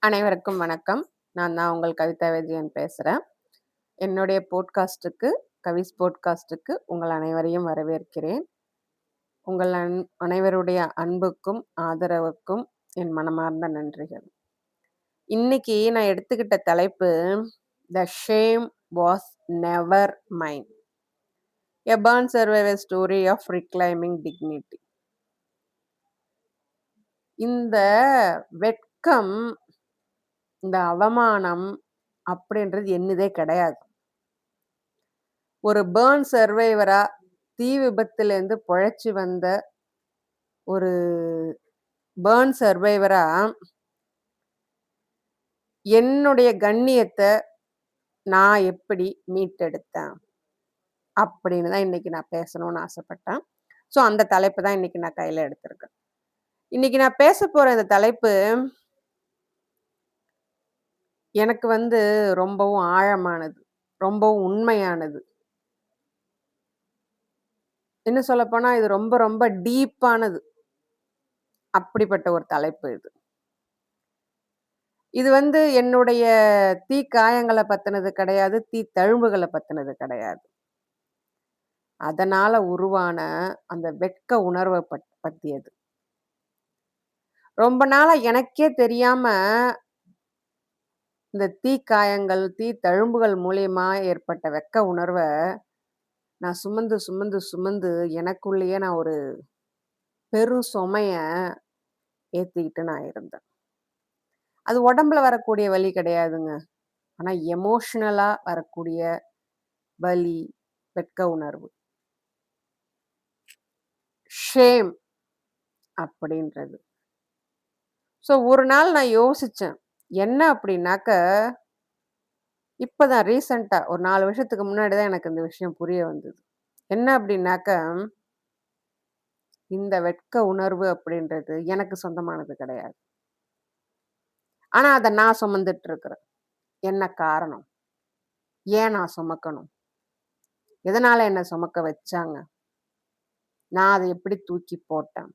அனைவருக்கும் வணக்கம். நான் தான் உங்கள் கவிதா விஜயன் பேசுறேன். என்னுடைய போட்காஸ்ட்டுக்கு, கவிஸ் போட்காஸ்ட்டுக்கு உங்கள் அனைவரையும் வரவேற்கிறேன். உங்கள் அனைவருடைய அன்புக்கும், ஆதரவுக்கும் என் மனமார்ந்த நன்றிகள். இன்னைக்கு நான் எடுத்துக்கிட்ட தலைப்பு, "the shame was never mine. A born survivor story of reclaiming dignity." இந்த வெட்கம், இந்த அவமானம் அப்படின்றது என்னதே கிடையாது. ஒரு பர்ன் சர்வைவரா தீ விபத்துலேருந்து பொழைச்சு வந்த ஒரு பர்ன் சர்வைவரா என்னுடைய கண்ணியத்த நான் எப்படி மீட்டெடுத்தேன்? அப்படின்னு தான் இன்னைக்கு நான் பேசணும்னு ஆசைப்பட்டேன். ஸோ அந்த தலைப்பு தான் இன்னைக்கு நான் கையில எடுத்திருக்கேன். இன்னைக்கு நான் பேசப்போற இந்த தலைப்பு எனக்கு ரொம்பவும் ஆழமானது. ரொம்பவும் உண்மையானது. இன்னும் சொல்லப்போனா இது ரொம்ப ரொம்ப டீப்பானது. அப்படிப்பட்ட ஒரு தலைப்பு இது. இது என்னுடைய தீக்காயங்கள பத்தினது கிடையாது. தழும்புகள பத்தினது கிடையாது. அதனால உருவான அந்த வெட்க உணர்வ பத்தியது. ரொம்ப நாளா எனக்கே தெரியாம இந்த தீக்காயங்கள், தழும்புகள் மூலியமா ஏற்பட்ட வெட்க உணர்வ நான் சுமந்து, சுமந்து, சுமந்து எனக்குள்ளேயே நான் ஒரு பெரும் சுமைய ஏத்திக்கிட்டு நான் இருந்தேன். அது உடம்புல வரக்கூடிய வலி கிடையாதுங்க. ஆனா எமோஷனலா வரக்கூடிய வலி, வெட்க உணர்வு. ஷேம் அப்படின்றது. ஸோ ஒரு நாள் நான் யோசிச்சேன். என்ன அப்படின்னாக்க, இப்பதான் ரீசென்ட்டா ஒரு 4 வருஷத்துக்கு முன்னாடி தான் எனக்கு இந்த விஷயம் புரிய வந்தது. என்ன அப்படின்னாக்க, இந்த வெட்க உணர்வு அப்படின்றது எனக்கு சொந்தமானது கிடையாது. ஆனா அத நான் சுமந்துட்டு இருக்கிறேன். என்ன காரணம்? ஏன் நான் சுமக்கணும்? எதனால என்ன சுமக்க வச்சாங்க? நான் அத எப்படி தூக்கி போட்டேன்?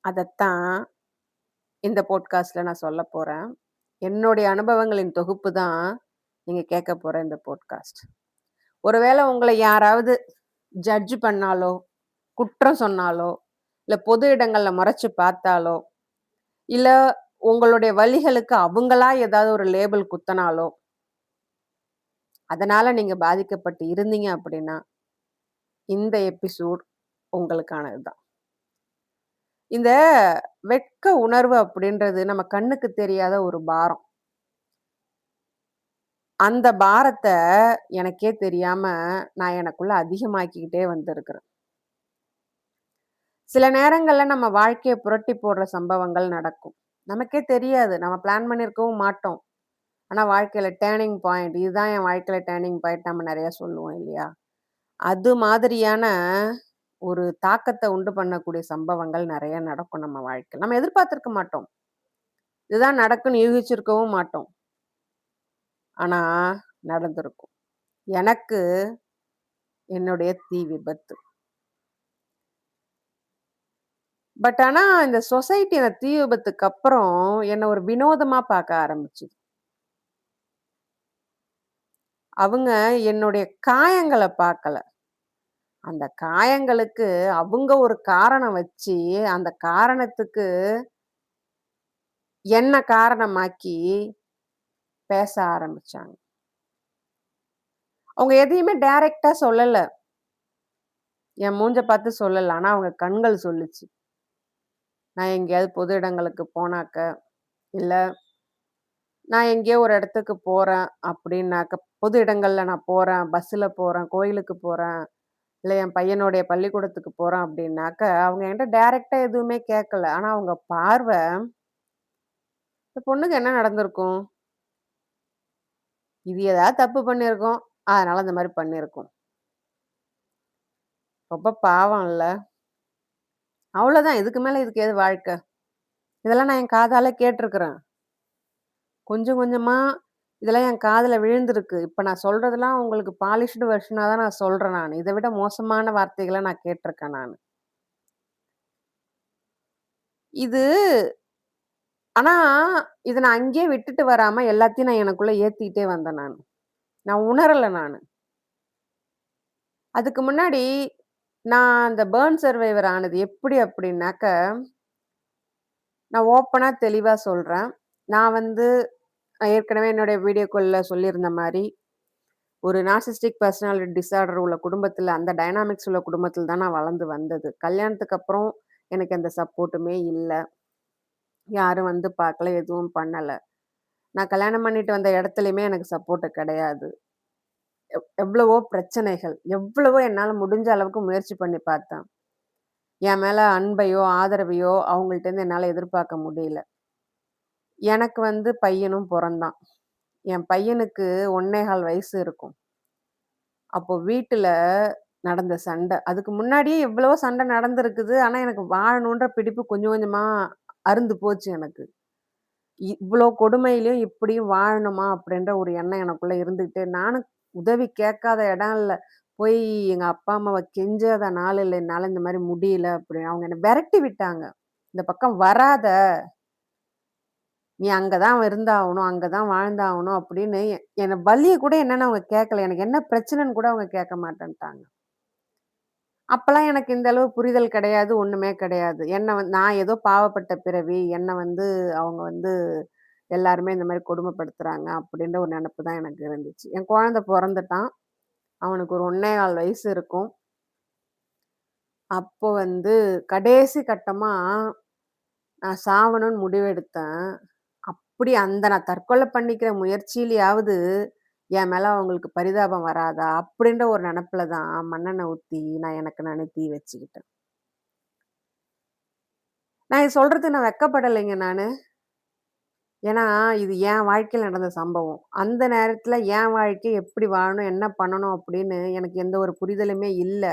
அதத்தான் இந்த பாட்காஸ்ட்ல நான் சொல்லப் போறேன். என்னுடைய அனுபவங்களின் தொகுப்பு தான் நீங்க கேட்கப் போற இந்த பாட்காஸ்ட். ஒருவேளை உங்கள யாராவது ஜட்ஜ் பண்ணாலோ, குற்றம் சொன்னாலோ, இல்ல பொது இடங்கள்ல முறைச்சு பார்த்தாலோ, இல்ல உங்களுடைய வலிகளுக்கு அவங்களா ஏதாவது ஒரு லேபிள் குத்துனாலோ, அதனால நீங்க பாதிக்கப்பட்டு இருந்தீங்க அப்படின்னா, இந்த எபிசோட் உங்களுக்கானது தான். இந்த வெட்க உணர்வு அப்படின்றது நம்ம கண்ணுக்கு தெரியாத ஒரு பாரம். அந்த பாரத்த எனக்கே தெரியாம நான் எனக்குள்ள அதிகமாக்கிக்கிட்டே வந்திருக்கிறேன். சில நேரங்கள்ல நம்ம வாழ்க்கைய புரட்டி போடுற சம்பவங்கள் நடக்கும். நமக்கே தெரியாது. நம்ம பிளான் பண்ணியிருக்கவும் மாட்டோம். ஆனா வாழ்க்கையில டர்னிங் பாயிண்ட் இதுதான் என் வாழ்க்கையில டர்னிங் பாயிண்ட் நம்ம நெறைய சொல்லுவோம் இல்லையா? அது மாதிரியான ஒரு தாக்கத்த உண்டு பண்ணக்கூடிய சம்பவங்கள் நெறைய நடக்கும் நம்ம வாழ்க்கையில. நம்ம எதிர்பார்த்திருக்க மாட்டோம். இதுதான் நடக்கும்னு யூகிச்சிருக்கவும் மாட்டோம். ஆனா நடந்திருக்கும். எனக்கு என்னுடைய தீ விபத்து. ஆனா இந்த சொசைட்டி அந்த தீ விபத்துக்கு அப்புறம் என்ன ஒரு வினோதமா பார்க்க ஆரம்பிச்சுது. அவங்க என்னுடைய காயங்கள பார்க்கல. அந்த காயங்களுக்கு அவங்க ஒரு காரணம் வச்சு, அந்த காரணத்துக்கு என்ன காரணமாக்கி பேச ஆரம்பிச்சாங்க. அவங்க எதையுமே டைரக்ட்டா சொல்லல. என் மூஞ்ச பார்த்து சொல்லல. ஆனா அவங்க கண்கள் சொல்லுச்சு. நான் எங்கேயாவது பொது இடங்களுக்கு போனாக்க, இல்ல நான் எங்கேயோ ஒரு இடத்துக்கு போறேன் அப்படின்னாக்க, பொது இடங்கள்ல நான் போறேன், பஸ்ஸுல போறேன், கோயிலுக்கு போறேன், இல்ல என் பையனுடைய பள்ளிக்கூடத்துக்கு போறேன் அப்படின்னாக்க, அவங்க என்கிட்ட டைரக்ட்டா எதுவுமே கேட்கல. ஆனா அவங்க பார்வ, இந்த பொண்ணுக்கு என்ன நடந்திருக்கும்? இது ஏதாவது தப்பு பண்ணியிருக்கும். அதனால இந்த மாரி பண்ணியிருக்கும். ரொம்ப பாவம் இல்ல? அவ்வளோதான். இதுக்கு மேல இதுக்கு ஏது வாழ்க்கை? இதெல்லாம் நான் என் காதால கேட்டுருக்கிறேன். கொஞ்சம் கொஞ்சமா இதெல்லாம் என் காதுல விழுந்திருக்கு. இப்ப நான் சொல்றதெல்லாம் உங்களுக்கு பாலிஷ்டு வெர்ஷனா தான் நான் சொல்றேன் நானு. இத விட மோசமான வார்த்தைகள நான் கேட்டுருக்கேன் நானு. இது ஆனா, இத நான் அங்கேயே விட்டுட்டு வராம எல்லாத்தையும் நான் எனக்குள்ள ஏத்திக்கிட்டே வந்தேன் நானு. நான் உணரல நானு. அதுக்கு முன்னாடி நான் அந்த பர்ன் சர்வைவர் ஆனது எப்படி அப்படின்னாக்க, நான் ஓப்பனா தெளிவா சொல்றேன். நான் வந்து ஏற்கனவே என்னுடைய வீடியோ கால்ல சொல்லியிருந்த மாரி, ஒரு நார்சிஸ்டிக் பெர்சனாலிட்டி டிஸார்டர் உள்ள குடும்பத்தில, அந்த டைனாமிக்ஸ் உள்ள குடும்பத்தில தான் நான் வளர்ந்து வந்தது. கல்யாணத்துக்கு அப்புறம் எனக்கு எந்த சப்போர்ட்டுமே இல்ல. யாரும் வந்து பார்க்கல, எதுவும் பண்ணல. நான் கல்யாணம் பண்ணிட்டு வந்த இடத்துலயுமே எனக்கு சப்போர்ட் கிடையாது. எவ்வளவோ பிரச்சனைகள். எவ்வளவோ என்னால முடிஞ்ச அளவுக்கு முயற்சி பண்ணி பார்த்தேன். என் மேல அன்பையோ, ஆதரவையோ அவங்கள்ட்டேருந்து என்னால எதிர்பார்க்க முடியல. எனக்கு வந்து பையனும் பொறந்தான். என் பையனுக்கு 1 1/4 வயசு இருக்கும். அப்போ வீட்டுல நடந்த சண்டை. அதுக்கு முன்னாடியே எவ்வளவோ சண்டை நடந்திருக்குது. ஆனா, எனக்கு வாழணுன்ற பிடிப்பு கொஞ்சம் கொஞ்சமா அறுந்து போச்சு எனக்கு. இவ்ளோ கொடுமையிலயும் இப்படியும் வாழணுமா? அப்படின்ற ஒரு எண்ணம் எனக்குள்ள இருந்துகிட்டே நானும் உதவி கேட்காத இடம் இல்ல. போய் எங்க அப்பா, அம்மாவ கெஞ்சாத நாள் இல்ல. என்னால இந்த மாரி முடியல அப்படின்னு. அவங்க என்ன விரட்டி விட்டாங்க. இந்த பக்கம் வராத. நீ அங்க தான் இருந்தாகணும். அங்க தான் வாழ்ந்தாகணும் அப்படின்னு என்ன வலிய கூட என்னன்னு அவங்க கேட்கல. எனக்கு என்ன பிரச்சனைன்னு கூட அவங்க கேட்க மாட்டேன்ட்டாங்க. அப்பலாம் எனக்கு இந்த அளவு புரிதல் கிடையாது. ஒண்ணுமே கிடையாது. என்ன நான் ஏதோ பாவப்பட்ட பிறவி. என்ன வந்து அவங்க வந்து எல்லாருமே இந்த மாரி கொடுமைப்படுத்துறாங்க அப்படின்ற ஒரு நெனப்பு தான் எனக்கு இருந்துச்சு. என் குழந்தை பொறந்துட்டான். அவனுக்கு ஒரு 1 1/4 வயசு இருக்கும். அப்போ வந்து கடைசி கட்டமா நான் சாவணும்னு முடிவெடுத்தேன். அப்படி அந்த நான் தற்கொலை பண்ணிக்கிற முயற்சியிலயாவது என் மேல அவங்களுக்கு பரிதாபம் வராதா? அப்படின்ற ஒரு நெனப்புல தான் மண்ணெண்ணெய் ஊத்தி நான் எனக்கு நானே தீ வச்சுக்கிட்டேன். நான் இது சொல்றதுக்கு நான் வெட்கப்படலைங்க நானு. ஏன்னா, இது என் வாழ்க்கையில நடந்த சம்பவம். அந்த நேரத்துல என் வாழ்க்கை எப்படி வாழணும், என்ன பண்ணணும் அப்படின்னு எனக்கு எந்த ஒரு புரிதலுமே இல்ல.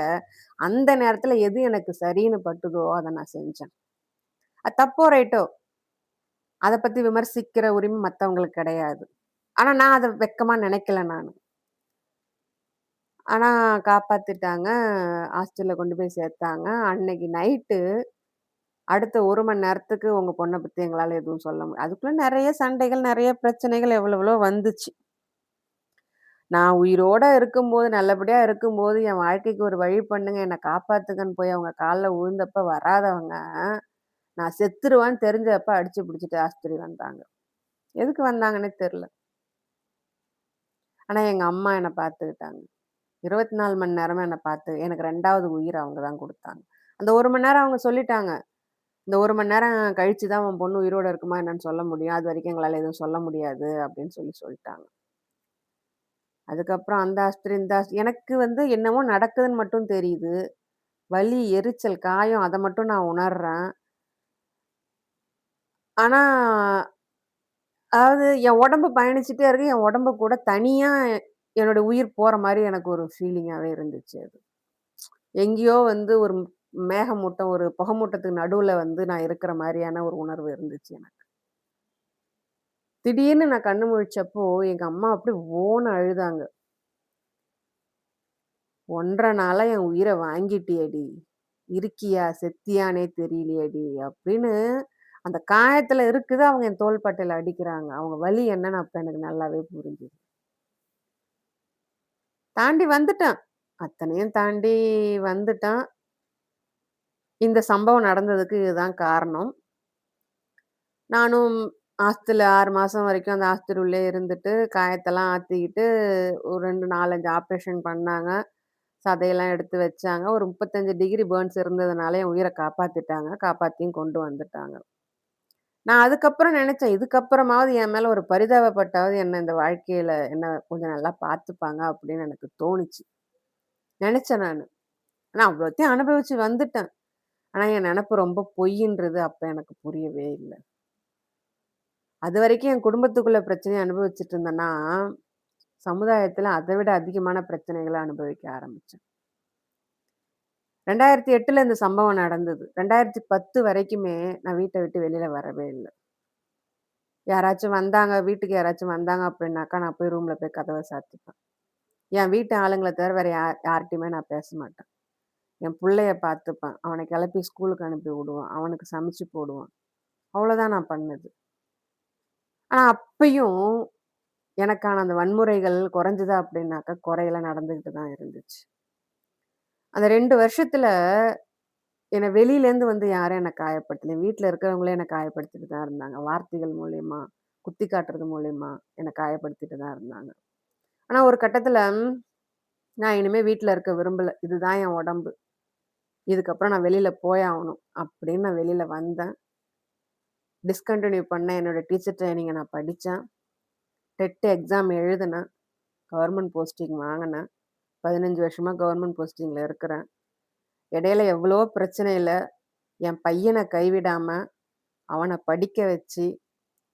அந்த நேரத்துல எது எனக்கு சரின்னு பட்டுதோ, அத நான் செஞ்சேன். அது தப்போ, ரைட்டோ அத பத்தி விமர்சிக்கிற உரிமை மத்தவங்களுக்கு கிடையாது. ஆனா, நான் அத வெட்கமா நெனைக்கல நானு. ஆனா காப்பாத்திட்டாங்க. ஹாஸ்டல்ல கொண்டு போய் சேர்த்தாங்க. அன்னைக்கு நைட்டு அடுத்த 1 மணி நேரத்துக்கு உங்க பொண்ண பத்தி எங்களால எதுவும் சொல்ல அதுக்குள்ள நெறைய சண்டைகள், நெறைய பிரச்சனைகள் எவ்வளவோ வந்துச்சு. நான் உயிரோட இருக்கும்போது, நல்லபடியா இருக்கும்போது, என் வாழ்க்கைக்கு ஒரு வழி பண்ணுங்க, என்ன காப்பாத்துங்கன்னு போய் அவங்க கால்ல விழுந்தப்ப வராதவங்க, நான் செத்துருவேன்னு தெரிஞ்சப்ப அடிச்சு புடிச்சுட்டு ஆஸ்பத்திரி வந்தாங்க. எதுக்கு வந்தாங்கன்னே தெரியல. ஆனா எங்க அம்மா என்ன பார்த்துக்கிட்டாங்க. 24 மணி நேரமும் என்ன பார்த்து எனக்கு 2வது உயிர் அவங்க தான் குடுத்தாங்க. அந்த 1 மணி நேரம் அவங்க சொல்லிட்டாங்க. இந்த 1 மணி நேரம் கழிச்சு தான் உன் பொண்ணு உயிரோட இருக்குமா என்னன்னு சொல்ல முடியும். அதுவரைக்கும் எங்களால எதுவும் சொல்ல முடியாது அப்படின்னு சொல்லிட்டாங்க. அதுக்கப்புறம் அந்த ஆஸ்பத்திரி, இந்த எனக்கு வந்து என்னமோ நடக்குதுன்னு மட்டும் தெரியுது. வலி, எரிச்சல், காயம் அத மட்டும் நான் உணர்றேன். ஆனா, அதாவது என் உடம்பு பயணிச்சுட்டே இருக்கு. என் உடம்பு கூட தனியா என்னோட உயிர் போற மாரி எனக்கு ஒரு ஃபீலிங்காவே இருந்துச்சு அது. எங்கேயோ வந்து ஒரு மேகமூட்டம், ஒரு புகைமூட்டத்துக்கு நடுவுல வந்து நான் இருக்கிற மாரியான ஒரு உணர்வு இருந்துச்சு எனக்கு. திடீர்னு நான் கண்ணு முழிச்சப்போ, எங்க அம்மா அப்படியே ஓன்னு அழுதாங்க. "1 1/2 நாளா என் உயிர வாங்கிட்டியேடி! இருக்கியா? செத்தியான்னே தெரியலையேடி!" அப்படின்னு அந்த காயத்துல இருக்குது. அவங்க என் தோள்பட்டையில அடிக்கிறாங்க. அவங்க வலி என்னன்னு அப்ப எனக்கு நல்லாவே புரிஞ்சுது. தாண்டி வந்துட்டேன். அத்தனையும் தாண்டி வந்துட்டேன். இந்த சம்பவம் நடந்ததுக்கு இதுதான் காரணம். நானும் ஆஸ்பத்திரில 6 மாசம் வரைக்கும் அந்த ஆஸ்பத்திரி உள்ளயே இருந்துட்டு, காயத்தெல்லாம் ஆத்திக்கிட்டு, ஒரு 2, 4, 5 ஆப்ரேஷன் பண்ணாங்க. சதையெல்லாம் எடுத்து வச்சாங்க. ஒரு 35 டிகிரி பர்ன்ஸ் இருந்ததுனால என் உயிர காப்பாத்திட்டாங்க. காப்பாத்தியும் கொண்டு வந்துட்டாங்க. நான் அதுக்கப்புறம் நெனச்சேன், இதுக்கப்புறமாவது என் மேல ஒரு பரிதாபப்பட்டாவது என்ன இந்த வாழ்க்கையில என்ன கொஞ்சம் நல்லா பார்த்துப்பாங்க அப்படின்னு எனக்கு தோணுச்சு. நெனச்சேன் நானு. ஆனா அவ்வளோத்தையும் அனுபவிச்சு வந்துட்டேன். ஆனா என் நெனப்பு ரொம்ப பொய்யின்றது அப்ப எனக்கு புரியவே இல்ல. அதுவரைக்கும் என் குடும்பத்துக்குள்ள பிரச்சனைய அனுபவிச்சுட்டு இருந்தேன்னா, சமுதாயத்துல அத விட அதிகமான பிரச்சனைகள அனுபவிக்க ஆரம்பிச்சேன். 2008ல இந்த சம்பவம் நடந்தது. 2010 வரைக்குமே நான் வீட்ட விட்டு வெளில வரவே இல்ல. யாராச்சும் வந்தாங்க, வீட்டுக்கு யாராச்சும் வந்தாங்க அப்படின்னாக்கா, நான் போய் ரூம்ல போய் கதவ சாத்திப்பேன். என் வீட்டு ஆளுங்கள தவிர வேற யார்ட்டயுமே நான் பேச மாட்டேன். என் புள்ளைய பார்த்துப்பேன். அவன கெளப்பி ஸ்கூலுக்கு அனுப்பி விடுவேன். அவனுக்கு சமைச்சு போடுவேன். அவ்வளோதான் நான் பண்ணது. ஆனா அப்பயும் எனக்கான அந்த வன்முறைகள் குறைஞ்சதா அப்படின்னாக்கா, குறையல நடந்துகிட்டு தான் இருந்துச்சு. அந்த 2 வருஷத்துல என்ன வெளியிலேருந்து வந்து யாரும் என்ன காயப்படுத்தல. வீட்ல இருக்கிறவங்களே என்ன காயப்படுத்திட்டு தான் இருந்தாங்க. வார்த்தைகள் மூலியமா, குத்தி காட்டுறது மூலியமா என்ன காயப்படுத்திட்டு தான் இருந்தாங்க. ஆனா ஒரு கட்டத்துல நான் இனிமே வீட்ல இருக்க விரும்பல. இதுதான் என் உடம்பு. இதுக்கப்புறம் நான் வெளியில போயாகணும் அப்படின்னு நான் வெளியில வந்தேன். டிஸ்கன்டின்யூ பண்ணேன். என்னோட டீச்சர் ட்ரெய்னிங்க நான் படிச்சேன். டெட் எக்ஸாம் எழுதுனேன். கவர்மெண்ட் போஸ்டிங் வாங்குனேன். 15 வருஷமா கவர்மெண்ட் போஸ்டிங்ல இருக்கிறேன். இடையில எவ்வளவோ பிரச்சனையில என் பையன கைவிடாம, அவன படிக்க வச்சு,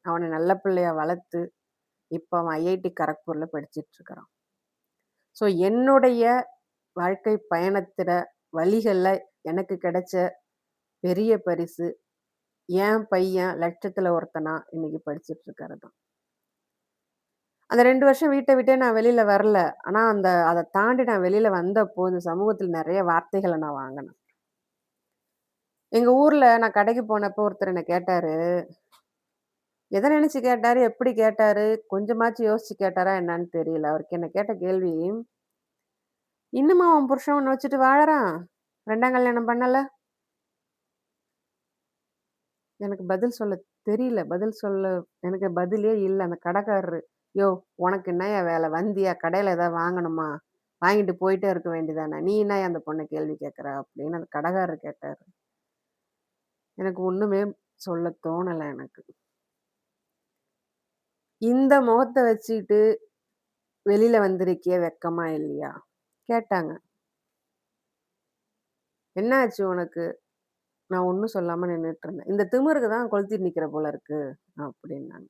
அவன நல்ல பிள்ளையா வளர்த்து, இப்ப அவன் ஐஐடி கரக்பூர்ல படிச்சுட்டு இருக்கிறான். ஸோ என்னுடைய வாழ்க்கை பயணத்தில வழிகள்ல எனக்கு கிடைச்ச பெரிய பரிசு, என் பையன் லட்சத்துல ஒருத்தனா இன்னைக்கு படிச்சுட்டு இருக்கிறது தான். அந்த 2 வருஷம் வீட்ட விட்டே நான் வெளியில வரல. ஆனா அத தாண்டி நான் வெளியில வந்தப்போ, இந்த சமூகத்துல நெறைய வார்த்தைகள நான் வாங்குனேன். எங்க ஊர்ல நான் கடைக்கு போனப்போ ஒருத்தர் என்ன கேட்டாரு. எத நெனச்சு கேட்டாரு? எப்படி கேட்டாரு? கொஞ்சமாச்சும் யோசிச்சு கேட்டாரா என்னான்னு தெரியல. அவருக்கு என்ன கேட்ட கேள்வி, "இன்னுமா உன் புருஷன் உன்ன வச்சுட்டு வாழறான்? 2ஆம் கல்யாணம் பண்ணல?" எனக்கு பதில் சொல்ல தெரியல. எனக்கு பதிலே இல்ல. அந்த கடைக்காரரு, "யோவ்! உனக்கு என்னய்யா வேல? வந்தியா? கடையில ஏதாவது வாங்கணுமா? வாங்கிட்டு போயிட்டே இருக்க வேண்டியதானே. நீ என்னய்யா அந்த பொண்ண கேள்வி கேட்குற?" அப்படின்னு அந்த கடைக்காரரு கேட்டாரு. எனக்கு ஒண்ணுமே சொல்ல தோணல எனக்கு. இந்த முகத்த வச்சுக்கிட்டு வெளியில வந்திருக்கியே வெட்கமா இல்லையா? கேட்டாங்க. "என்ன ஆச்சு உனக்கு?" நான் ஒண்ணும் சொல்லாம நின்னுட்டு இருந்தேன். "இந்த திமிருக்கு தான் கொளுத்திட்டு நிக்கிற போல இருக்கு" அப்படின்னாங்க.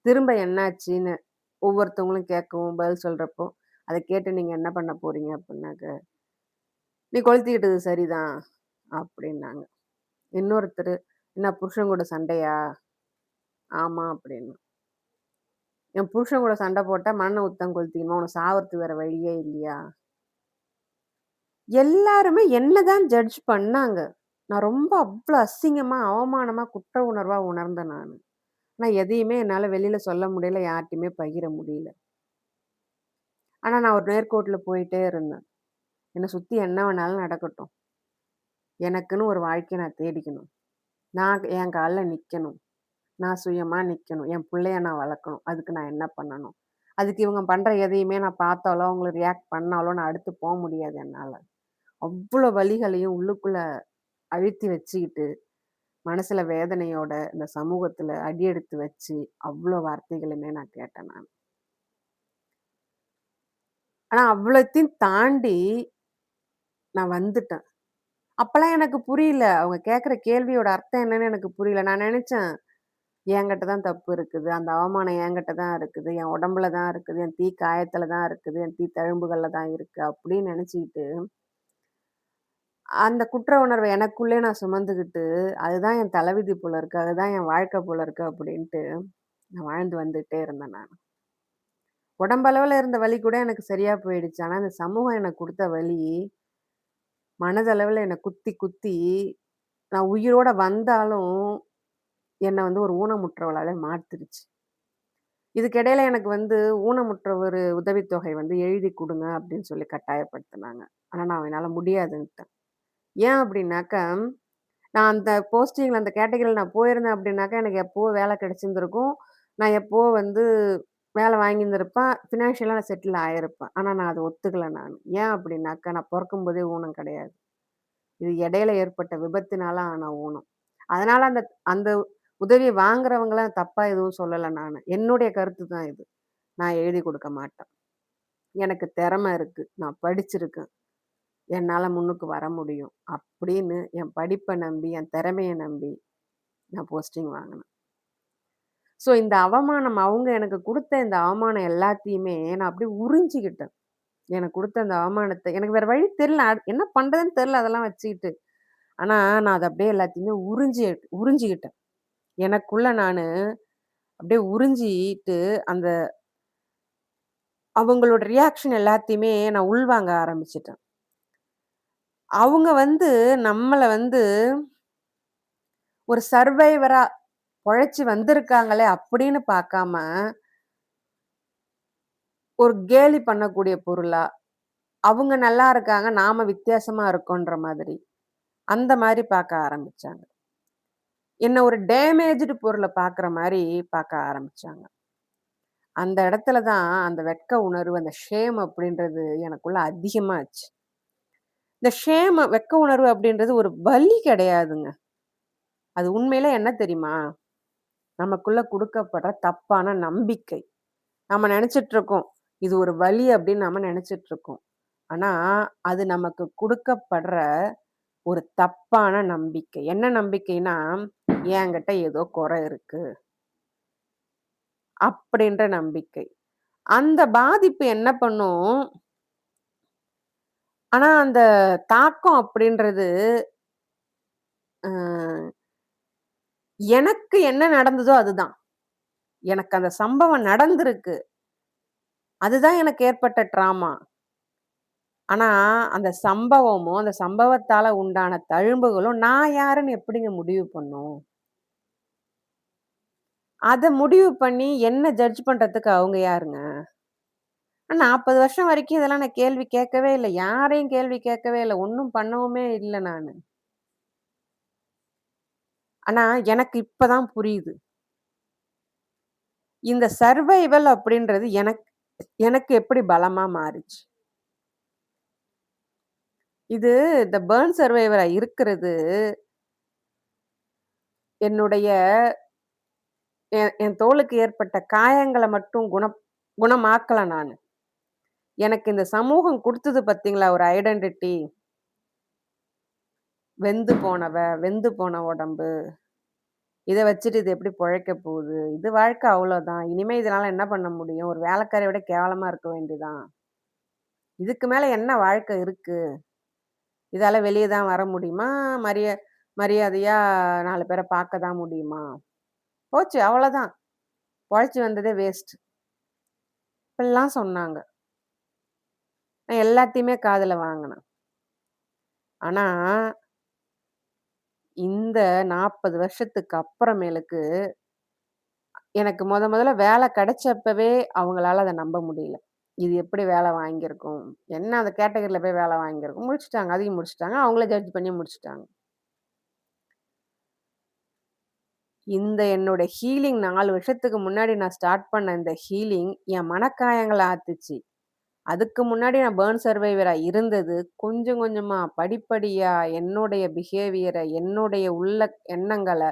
திரும்ப என்னாச்சுன்னு ஒவ்வொருத்தவங்களும் கேட்கவும், பதில் சொல்றப்போ, அத கேட்டு நீங்க என்ன பண்ண போறீங்க அப்டின்னாக்க, "நீ கொளுத்திக்கிட்டது சரிதான்" அப்டின்னாங்க. இன்னொருத்தரு, "என்ன புருஷன் கூட சண்டையா?" "ஆமா" அப்டின்னேன். "என் புருஷன் கூட சண்ட போட்டா மண்ண ஊத்தி தான் கொளுத்திக்கணுமா? உனக்கு சாவறதுக்கு வேற வழியே இல்லையா?" எல்லாருமே என்ன தான் ஜட்ஜ் பண்ணாங்க. நான் ரொம்ப அவ்ளோ அசிங்கமா, அவமானமா, குற்ற உணர்வா உணர்ந்தேன் நானு. ஆனா எதையுமே என்னால வெளில சொல்ல முடியல, யார்ட்டயுமே பகிர முடியல. ஆனா நான் ஒரு நேர்கோட்டுல போயிட்டே இருந்தேன். என்ன சுத்தி என்ன வேணாலும் நடக்கட்டும். எனக்குன்னு ஒரு வாழ்க்கைய நான் தேடிக்கணும். நான் என் கால்ல நிக்கணும். நான் சுயமா நிக்கணும். என் புள்ளைய நான் வளர்க்கணும். அதுக்கு நான் என்ன பண்ணணும்? அதுக்கு இவங்க பண்ற எதையுமே நான் பார்த்தாலோ, அவங்கள ரியாக்ட் பண்ணாலோ நான் அடுத்து முடியாது என்னால. அவ்ளோ வலிகளையும் உள்ளுக்குள்ள அழுத்தி வச்சுக்கிட்டு, மனசுல வேதனையோட இந்த சமூகத்துல அடியெடுத்து வச்சு, அவ்ளோ வார்த்தைகளுமே நான் கேட்டேன் நானு. ஆனா அவ்வளத்தையும் தாண்டி நான் வந்துட்டேன். அப்பலாம் எனக்கு புரியல. அவங்க கேட்கிற கேள்வியோட அர்த்தம் என்னன்னு எனக்கு புரியல. நான் நெனச்சேன், என்கிட்ட தான் தப்பு இருக்குது. அந்த அவமானம் என்கிட்ட தான் இருக்குது. என் உடம்புல தான் இருக்குது. என் தீ காயத்துல தான் இருக்குது. என் தீ தழும்புகள்ல தான் இருக்கு. அப்படின்னு நெனச்சுக்கிட்டு, அந்த குற்ற உணர்வ எனக்குள்ளே நான் சுமந்துகிட்டு, அதுதான் என் தலைவிதி போல இருக்கு. அதுதான் என் வாழ்க்கை போல இருக்கு அப்படின்ட்டு, நான் வாழ்ந்து வந்துட்டே இருந்தேன் நானு. உடம்பளவுல இருந்த வலி கூட எனக்கு சரியா போயிடுச்சு. ஆனா, இந்த சமூகம் எனக்கு குடுத்த வலி, மனதளவுல என்ன குத்தி, குத்தி நான் உயிரோட வந்தாலும், என்ன வந்து ஒரு ஊனமுற்றவளாவே மாத்துருச்சு. இதுக்கிடையில எனக்கு வந்து ஊனமுற்றவர் உதவித்தொகை வந்து எழுதி குடுங்க அப்படின்னு சொல்லி கட்டாயப்படுத்துனாங்க. ஆனா, நான் என்னால முடியாதுன்ட்டேன். ஏன் அப்படின்னாக்கா, நான் அந்த போஸ்டிங்ல அந்த கேட்டகரில நான் போயிருந்தேன் அப்படின்னாக்கா, எனக்கு எப்பவோ வேலை கிடைச்சிருந்திருக்கும். நான் எப்பவோ வந்து வேலை வாங்கியிருந்திருப்பேன். ஃபினான்ஷியலா நான் செட்டில் ஆயிருப்பேன். ஆனா, நான் அத ஒத்துக்கல நானு. ஏன் அப்படின்னாக்கா, நான் பொறக்கும்போதே ஊனம் கிடையாது. இது இடையில ஏற்பட்ட விபத்தினால ஆன ஊனம். அதனால அந்த அந்த உதவிய வாங்குறவங்கள தப்பா எதுவும் சொல்லல நானு. என்னுடைய கருத்து தான் இது. நான் எழுதி குடுக்க மாட்டேன். எனக்கு திறமை இருக்கு. நான் படிச்சிருக்கேன். என்னால முன்னுக்கு வர முடியும். அப்படின்னு என் படிப்ப நம்பி, என் திறமைய நம்பி நான் போஸ்டிங் வாங்குனேன். ஸோ இந்த அவமானம் அவங்க எனக்கு குடுத்த இந்த அவமானம் எல்லாத்தையுமே நான் அப்படியே உறிஞ்சிக்கிட்டேன். எனக்கு குடுத்த அந்த அவமானத்த எனக்கு வேற வழி தெரியல. என்ன பண்றதுன்னு தெரியல அதெல்லாம் வச்சுக்கிட்டு. ஆனா நான் அத அப்படியே எல்லாத்தையுமே உறிஞ்சிக்கிட்டேன். எனக்குள்ள நானு அப்படியே உறிஞ்சிட்டு அந்த அவங்களோட ரியாக்ஷன் எல்லாத்தையுமே நான் உள்வாங்க ஆரம்பிச்சுட்டேன். அவங்க வந்து நம்மள வந்து ஒரு சர்வைவரா பொழைச்சு வந்திருக்காங்களே அப்படின்னு பார்க்காம, ஒரு கேலி பண்ணக்கூடிய பொருளா, அவங்க நல்லா இருக்காங்க, நாம வித்தியாசமா இருக்கோன்ற மாதிரி, அந்த மாரி பார்க்க ஆரம்பிச்சாங்க. என்ன ஒரு டேமேஜ்டு பொருள பார்க்குற மாரி பார்க்க ஆரம்பிச்சாங்க. அந்த இடத்துல தான் அந்த வெட்க உணர்வு, அந்த ஷேம் அப்படின்றது எனக்குள்ள அதிகமாச்சு. இந்த வெட்க உணர்வு அப்படின்றது ஒரு வலி கிடையாதுங்க. அது உண்மையிலே என்ன தெரியுமா? நமக்குள்ள குடுக்கப்படுற தப்பான நம்பிக்கை. நம்ம நெனச்சுட்டு இருக்கோம். இது ஒரு வலி அப்படின்னு நம்ம நெனச்சுட்டு இருக்கோம். ஆனா, அது நமக்கு குடுக்கப்படுற ஒரு தப்பான நம்பிக்கை. என்ன நம்பிக்கைன்னா, என்கிட்ட ஏதோ குறை இருக்கு. அப்படின்ற நம்பிக்கை. அந்த பாதிப்பு என்ன பண்ணும்? ஆனா, அந்த தாக்கம் அப்படின்றது, அ எனக்கு என்ன நடந்ததோ அதுதான். எனக்கு அந்த சம்பவம் நடந்திருக்கு. அதுதான் எனக்கு ஏற்பட்ட ட்ராமா. ஆனா, அந்த சம்பவமும், அந்த சம்பவத்தால உண்டான தழும்புகளும் நான் யாருன்னு எப்படிங்க முடிவு பண்ணும்? அத முடிவு பண்ணி என்ன ஜட்ஜ் பண்றதுக்கு அவங்க யாருங்க? 40 வருஷம் வரைக்கும் இதெல்லாம் நான் கேள்வி கேட்கவே இல்ல. யாரையும் கேள்வி கேட்கவே இல்ல. ஒண்ணும் பண்ணவுமே இல்ல நானு. ஆனா, எனக்கு இப்ப தான் புரியுது. இந்த சர்வைவல் அப்படின்றது எனக்கு எப்படி பலமா மாறுச்சு. இது இந்த பர்ன் சர்வைவரா இருக்கிறது, என்னுடைய என் தோளுக்கு ஏற்பட்ட காயங்கள மட்டும் குணமாக்கல நானு. எனக்கு இந்த சமூகம் குடுத்தது பார்த்தீங்களா ஒரு ஐடென்டிட்டி. வெந்து போனவ, வெந்து போன உடம்பு. இத வச்சுட்டு இது எப்படி பொழைக்க போகுது? இது வாழ்க்கை அவ்வளோதான். இனிமே இதனால என்ன பண்ண முடியும்? ஒரு வேலைக்காரிய விட கேவலமா இருக்க வேண்டியதான். இதுக்கு மேல என்ன வாழ்க்கை இருக்கு? இதால வெளிய தான் வர முடியுமா? மரியாதையா 4 பேர பார்க்க தான் முடியுமா? போச்சு அவ்வளோதான். பொழைச்சு வந்ததே வேஸ்ட். இப்படிலாம் சொன்னாங்க. நான் எல்லாத்தையுமே காதுல வாங்குனேன். ஆனா, இந்த 40 வருஷத்துக்கு அப்புறமேலுக்கு எனக்கு மொதல்ல வேலை கிடைச்சப்பவே அவங்களால அத நம்ப முடியல. இது எப்படி வேலை வாங்கியிருக்கும்? என்ன அந்த கேட்டகரில போய் வேலை வாங்கியிருக்கும்? முடிச்சுட்டாங்க. அதையும் முடிச்சுட்டாங்க. அவங்களே ஜட்ஜ் பண்ணி முடிச்சுட்டாங்க. இந்த என்னோட ஹீலிங் 4 வருஷத்துக்கு முன்னாடி நான் ஸ்டார்ட் பண்ண இந்த ஹீலிங் என் மனக்காயங்கள ஆத்துச்சு. அதுக்கு முன்னாடி நான் பர்ன் சர்வைவரா இருந்தது, கொஞ்சம் கொஞ்சமா, படிப்படியா என்னுடைய பிஹேவியர, என்னுடைய உள்ள எண்ணங்கள,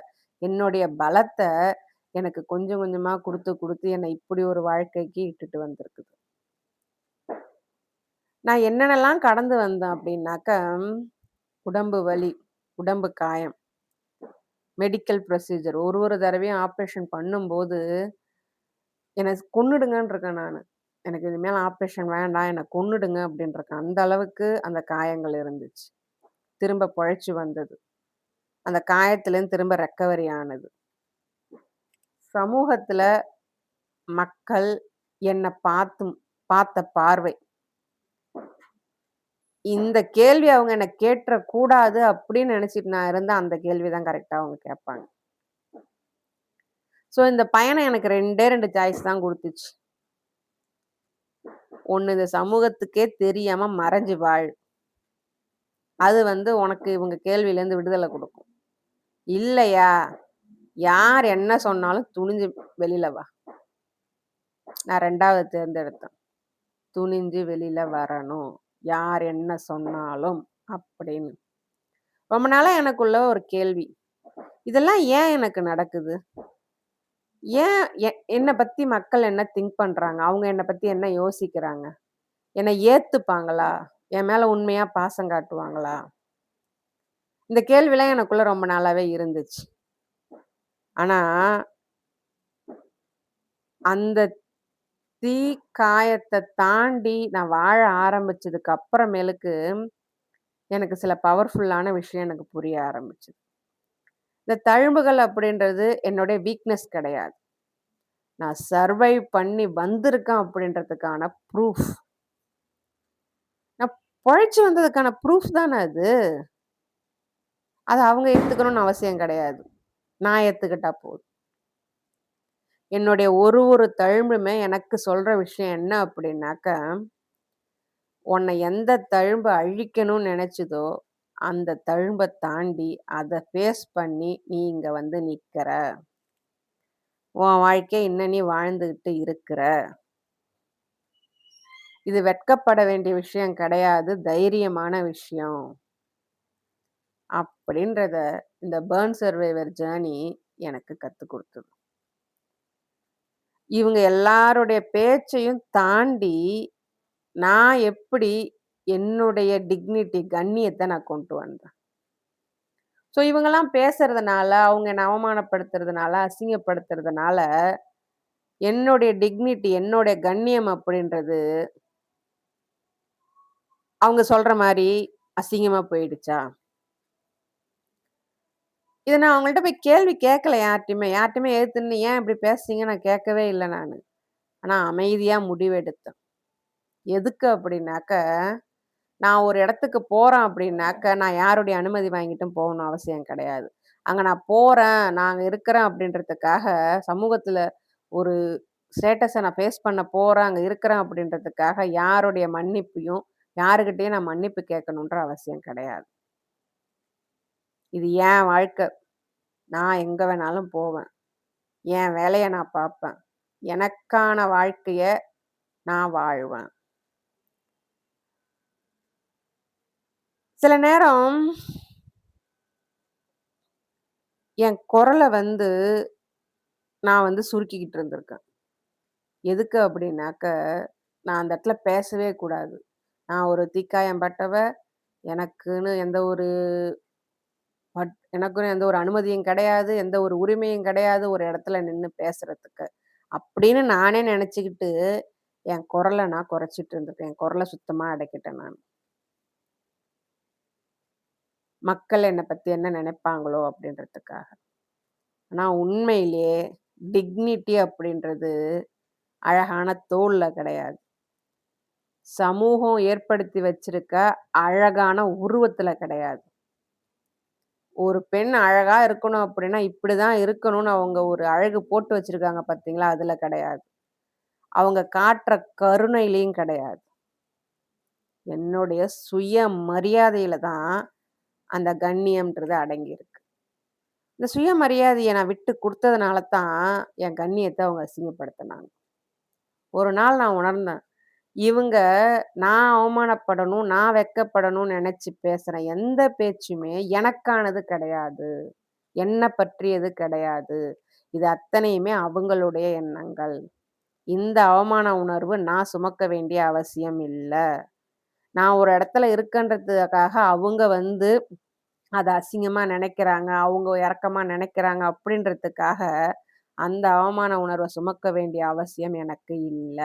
என்னுடைய பலத்த எனக்கு கொஞ்சம் கொஞ்சமா குடுத்து, குடுத்து என்ன இப்படி ஒரு வாழ்க்கைக்கு இட்டுட்டு வந்திருக்குது. நான் என்னென்னலாம் கடந்து வந்தேன் அப்படின்னாக்க, உடம்பு வலி, உடம்பு காயம், மெடிக்கல் ப்ரொசீஜர் ஒரு தடவையும் ஆப்ரேஷன் பண்ணும்போது, என்ன கொன்னுடுங்கன்னு இருக்கேன் நானு. எனக்கு இனிமேல் ஆப்ரேஷன் வேண்டாம். என்ன கொன்னுடுங்க அப்படின்னு இருக்கேன். அந்த அளவுக்கு அந்த காயங்கள் இருந்துச்சு. திரும்ப பொழைச்சு வந்தது. அந்த காயத்துலேருந்து திரும்ப ரெக்கவரி ஆனது. சமூகத்துல மக்கள் என்ன பார்த்த பார்வை. இந்த கேள்வி அவங்க என்ன கேட்றக்கூடாது அப்படின்னு நெனச்சுட்டு நான் இருந்தா, அந்த கேள்வி தான் கரெக்ட்டா அவங்க கேட்பாங்க. ஸோ இந்த பயணம் எனக்கு 2டே 2 சாய்ஸ் தான் குடுத்துச்சு. ஒண்ணு இந்த சமூகத்துக்கே தெரியாம மறைஞ்சு வாழ். அது உனக்கு இவங்க கேள்வியிலேருந்து விடுதல குடுக்கும். இல்லையா, யார் என்ன சொன்னாலும் துணிஞ்சு வெளில வா. நான் 2வது தேர்ந்தெடுத்தேன். துணிஞ்சு வெளில வரணும். யார் என்ன சொன்னாலும் அப்படின்னு. ரொம்ப நாளா எனக்குள்ள ஒரு கேள்வி. இதெல்லாம் ஏன் எனக்கு நடக்குது? ஏன் என்ன பத்தி மக்கள் என்ன திங்க் பண்றாங்க? அவங்க என்ன பத்தி என்ன யோசிக்கிறாங்க? என்ன ஏத்துப்பாங்களா? என் மேல உண்மையா பாசம் காட்டுவாங்களா? இந்த கேள்விலாம் எனக்குள்ள ரொம்ப நாளாவே இருந்துச்சு. ஆனா, அந்த தீ காயத்த தாண்டி நான் வாழ ஆரம்பிச்சதுக்கு அப்புறமேலுக்கு, எனக்கு சில பவர்ஃபுல்லான விஷயம் எனக்கு புரிய ஆரம்பிச்சுது. இந்த தழும்புகள் அப்படின்றது என்னுடைய வீக்னஸ் கிடையாது. நான் சர்வைவ் பண்ணி வந்திருக்கேன் அப்படின்றதுக்கான ப்ரூஃப். நான் பொழைச்சு வந்ததுக்கான ப்ரூஃப் தான அது. அத அவங்க ஏத்துக்கணும்னு அவசியம் கிடையாது. நான் ஏத்துக்கிட்டா போதும். என்னுடைய ஒரு தழும்புமே எனக்கு சொல்ற விஷயம் என்ன அப்படின்னாக்க, உன்னை எந்த தழும்பு அழிக்கணும்னு நெனச்சுதோ, அந்த தழும்ப தாண்டி அத ஃபேஸ் பண்ணி நீ இங்க வந்து நிக்கிற. உன் வாழ்க்கைய இன்னும் நீ வாழ்ந்துகிட்டு இருக்கிற. இது வெட்கப்பட வேண்டிய விஷயம் கிடையாது. தைரியமான விஷயம். அப்படின்றத இந்த பர்ன் சர்வைவர் ஜர்னி எனக்கு கத்துக் குடுத்தது. இவங்க எல்லாருடைய பேச்சையும் தாண்டி, நான் எப்படி என்னுடைய டிக்னிட்டி கண்ணியத்த நான் கொண்டு வந்தேன். ஸோ இவங்கலாம் பேசுறதுனால, அவங்க என்ன அவமானப்படுத்துறதுனால, அசிங்கப்படுத்துறதுனால, என்னுடைய டிக்னிட்டி, என்னுடைய கண்ணியம் அப்படின்றது, அவங்க சொல்ற மாரி அசிங்கமா போயிடுச்சா? இத நான் அவங்கள்ட்ட போய் கேள்வி கேட்கல யார்ட்டயுமே. யார்ட்டயுமே எதிர்த்து நின்னு ஏன் இப்படி பேசுறீங்க? நான் கேட்கவே இல்ல நானு. ஆனா அமைதியா முடிவெடுத்தேன். எதுக்கு அப்படின்னாக்க, நான் ஒரு இடத்துக்கு போறேன் அப்படின்னாக்க, நான் யாருடைய அனுமதி வாங்கிட்டும் போகணும் அவசியம் கிடையாது. அங்க நான் போறேன், நான் அங்க இருக்கிறேன் அப்படின்றதுக்காக, சமூகத்துல ஒரு ஸ்டேட்டஸ நான் ஃபேஸ் பண்ண போறேன், அங்க இருக்கிறேன் அப்படின்றதுக்காக யாருடைய மன்னிப்பையும், யாருகிட்டயும் நான் மன்னிப்பு கேட்கணுன்ற அவசியம் கிடையாது. இது என் வாழ்க்கை. நான் எங்க வேணாலும் போவேன். என் வேலைய நான் பார்ப்பேன். எனக்கான வாழ்க்கைய நான் வாழ்வேன். சில நேரம் என் குரல வந்து நான் வந்து சுருக்கிக்கிட்டு இருந்திருக்கேன். எதுக்கு அப்படின்னாக்க, நான் அந்த இடத்துல பேசவே கூடாது. நான் ஒரு தீக்காயம் பட்டவ. எனக்குன்னு எந்த ஒரு எனக்குன்னு எந்த ஒரு அனுமதியும் கிடையாது. எந்த ஒரு உரிமையும் கிடையாது, ஒரு இடத்துல நின்னு பேசுறதுக்கு. அப்படின்னு நானே நெனச்சுக்கிட்டு, என் குரல நான் குறைச்சிட்டு இருந்திருக்கேன். என் குரல சுத்தமா அடக்கிட்டேன் நானு. மக்கள் என்ன பத்தி என்ன நெனைப்பாங்களோ அப்படின்றதுக்காக. ஆனா உண்மையிலேயே டிக்னிட்டி அப்படின்றது அழகான தோல்ல கிடையாது. சமூகம் ஏற்படுத்தி வச்சிருக்க அழகான உருவத்துல கிடையாது. ஒரு பெண் அழகா இருக்கணும் அப்படின்னா, இப்படிதான் இருக்கணும்னு அவங்க ஒரு அழகு போட்டு வச்சிருக்காங்க பார்த்தீங்களா? அதுல கிடையாது. அவங்க காட்டுற கருணையிலயும் கிடையாது. என்னுடைய சுய மரியாதையில தான் அந்த கண்ணியம்ன்றது அடங்கியிருக்கு. இந்த சுயமரியாதைய நான் விட்டு குடுத்ததுனால தான், என் கண்ணியத்த அவங்க அசிங்கப்படுத்துனாங்க. ஒரு நாள் நான் உணர்ந்தேன். இவங்க நான் அவமானப்படணும், நான் வெட்கப்படணும்னு நெனச்சு பேசுற எந்த பேச்சுமே எனக்கானது கிடையாது. என்ன பற்றியது கிடையாது. இது அத்தனையுமே அவங்களுடைய எண்ணங்கள். இந்த அவமான உணர்வு நான் சுமக்க வேண்டிய அவசியம் இல்ல. நான் ஒரு இடத்துல இருக்கன்றதுக்காக அவங்க வந்து அத அசிங்கமா நெனைக்கிறாங்க, அவங்க இரக்கமா நெனைக்கிறாங்க அப்படின்றதுக்காக, அந்த அவமான உணர்வ சுமக்க வேண்டிய அவசியம் எனக்கு இல்ல.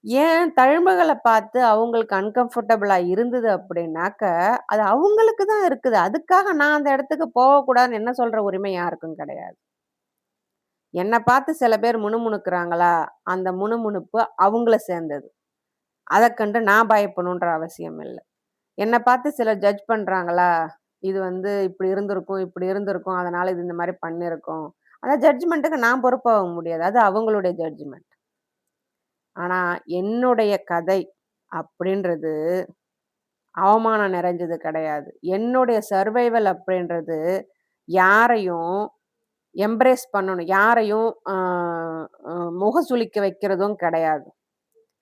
ஏன் தழும்புகள பார்த்து அவங்களுக்கு அன்கம்ஃபர்டபுளா இருந்தது அப்படின்னாக்க, அது அவங்களுக்கு தான் இருக்குது. அதுக்காக நான் அந்த இடத்துக்கு போகக்கூடாதுன்னு என்ன சொல்ற உரிமை யாருக்கும் கிடையாது. என்ன பார்த்து சில பேர் முணுமுணுக்கிறாங்களா, அந்த முணுமுணுப்பு அவங்கள சேர்ந்தது. அத கண்டு நான் பயப்படணுன்ற அவசியம் இல்ல. என்ன பார்த்து சிலர் ஜட்ஜ் பண்றாங்களா, இது வந்து இப்படி இருந்திருக்கும், இப்படி இருந்திருக்கும். அதனால இது இந்த மாரி பண்ணியிருக்கும். அந்த ஜட்ஜ்மென்ட்க்கு நான் பொறுப்பாக முடியாது. அது அவங்களுடைய ஜட்ஜ்மென்ட். ஆனா, என்னுடைய கதை அப்படின்றது அவமானம் நிறைஞ்சது கிடையாது. என்னுடைய சர்வைவல் அப்படின்றது யாரையும் எம்ப்ரேஸ் பண்ணணும். யாரையும் அ அ முகசுளிக்க வைக்கிறதும் கிடையாது.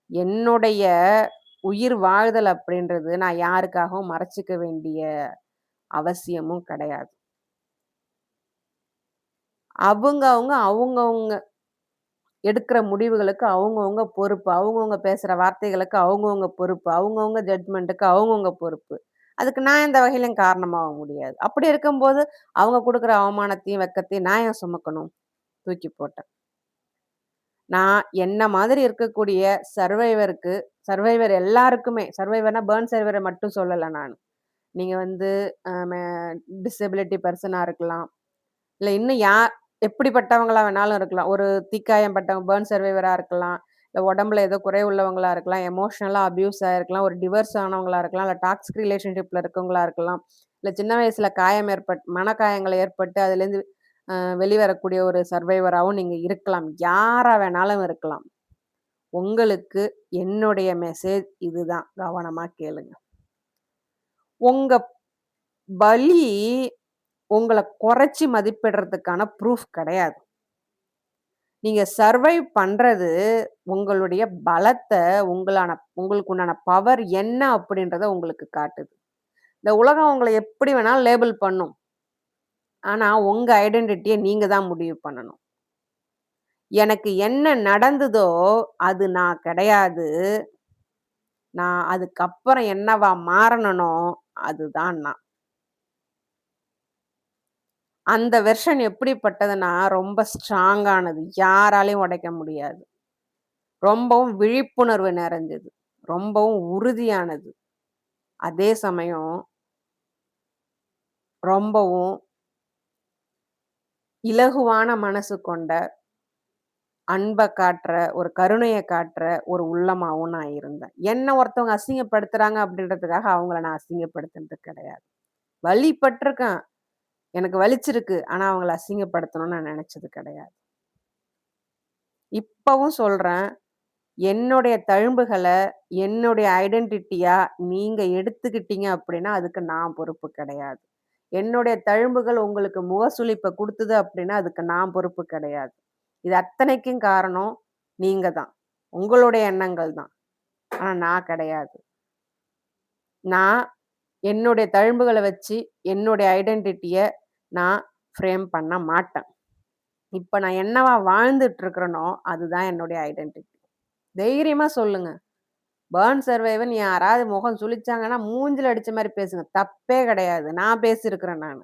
என்னுடைய உயிர் வாழ்தல் அப்படின்றது நான் யாருக்காகவும் மறைச்சுக்க வேண்டிய அவசியமும் கிடையாது. அவங்கவங்க எடுக்கிற முடிவுகளுக்கு அவங்கவங்க பொறுப்பு. அவங்கவங்க பேசுற வார்த்தைகளுக்கு அவங்கவங்க பொறுப்பு. அவங்கவங்க ஜட்ஜ்மென்ட்க்கு அவங்கவங்க பொறுப்பு. அதுக்கு நான் எந்த வகையிலும் காரணமாக முடியாது. அப்படி இருக்கும்போது, அவங்க குடுக்குற அவமானத்தையும், வெட்கத்தையும் நான் ஏன் சுமக்கணும்? தூக்கி போட்டேன். நான் என்ன மாதிரி இருக்கக்கூடிய சர்வைவர் எல்லாருக்குமே சர்வைவர்னா பர்ன் சர்வைவர மட்டும் சொல்லல நானு. நீங்க வந்து அ மெ டிசபிலிட்டி பெர்சனா இருக்கலாம். இல்ல இன்னும் எப்படிப்பட்டவங்களா வேணாலும் இருக்கலாம். ஒரு தீக்காயம் பட்டவங்க பர்ன் சர்வைவரா இருக்கலாம். இல்ல உடம்புல ஏதோ குறை உள்ளவங்களா இருக்கலாம். எமோஷனலா அப்யூஸ் ஆயிருக்கலாம். ஒரு டிவோர்ஸ் ஆனவங்களா இருக்கலாம். இல்ல டாக்ஸிக் ரிலேஷன்ஷிப்ல இருக்கவங்களா இருக்கலாம். இல்ல சின்ன வயசுல காயம் மனக்காயங்கள் ஏற்பட்டு அதுலேருந்து வெளிவரக்கூடிய ஒரு சர்வைவராவும் நீங்க இருக்கலாம். யாரா வேணாலும் இருக்கலாம். உங்களுக்கு என்னுடைய மெசேஜ் இதுதான். கவனமா கேளுங்க. உங்க வலி உங்கள குறைச்சு மதிப்பிடுறதுக்கான ப்ரூஃப் கிடையாது. நீங்க சர்வைவ் பண்றது உங்களுடைய பலத்த, உங்களுக்கு உண்டான பவர் என்ன அப்படின்றத உங்களுக்கு காட்டுது. இந்த உலகம் உங்கள எப்படி வேணாலும் லேபிள் பண்ணும். ஆனா, உங்க ஐடென்டிட்டிய நீங்க தான் முடிவு பண்ணணும். எனக்கு என்ன நடந்ததோ, அது நான் கிடையாது. நான் அதுக்கப்புறம் என்னவா மாறனனோ, அதுதான் நான். அந்த வெர்ஷன் எப்படிப்பட்டதுன்னா, ரொம்ப ஸ்ட்ராங்கானது. யாராலயும் உடைக்க முடியாது. ரொம்பவும் விழிப்புணர்வு நிறைஞ்சது. ரொம்பவும் உறுதியானது. அதே சமயம் ரொம்பவும் இலகுவான மனசு கொண்ட, அன்ப காட்டுற, ஒரு கருணைய காட்டுற ஒரு உள்ளமாவும் நான் இருந்தேன். என்ன ஒருத்தவங்க அசிங்கப்படுத்துறாங்க அப்படின்றதுக்காக அவங்கள நான் அசிங்கப்படுத்துனது கிடையாது. வலி பட்டுருக்கேன். எனக்கு வலிச்சிருக்கு. ஆனா அவங்கள அசிங்கப்படுத்தணும்னு நான் நெனச்சது கிடையாது. இப்பவும் சொல்றேன். என்னுடைய தழும்புகள, என்னுடைய ஐடென்டிட்டியா நீங்க எடுத்துக்கிட்டீங்க அப்படின்னா, அதுக்கு நான் பொறுப்பு கிடையாது. என்னுடைய தழும்புகள் உங்களுக்கு முகசுளிப்ப குடுத்தது அப்படின்னா, அதுக்கு நான் பொறுப்பு கிடையாது. இது அத்தனைக்கும் காரணம் நீங்க தான். உங்களுடைய எண்ணங்கள் தான். ஆனா நான் கிடையாது. நான் என்னுடைய தழும்புகள வச்சு, என்னுடைய ஐடென்டிட்டிய நான் ஃப்ரேம் பண்ண மாட்டேன். இப்ப நான் என்னவா வாழ்ந்துட்டு இருக்கிறேனோ, அதுதான் என்னுடைய ஐடென்டிட்டி. தைரியமா சொல்லுங்க. பர்ன் சர்வைவர்ன்னு யாராவது முகம் சுளிச்சாங்கன்னா, மூஞ்சில அடிச்ச மாரி பேசுங்க. தப்பே கிடையாது. நான் பேசியிருக்கிறேன் நானு.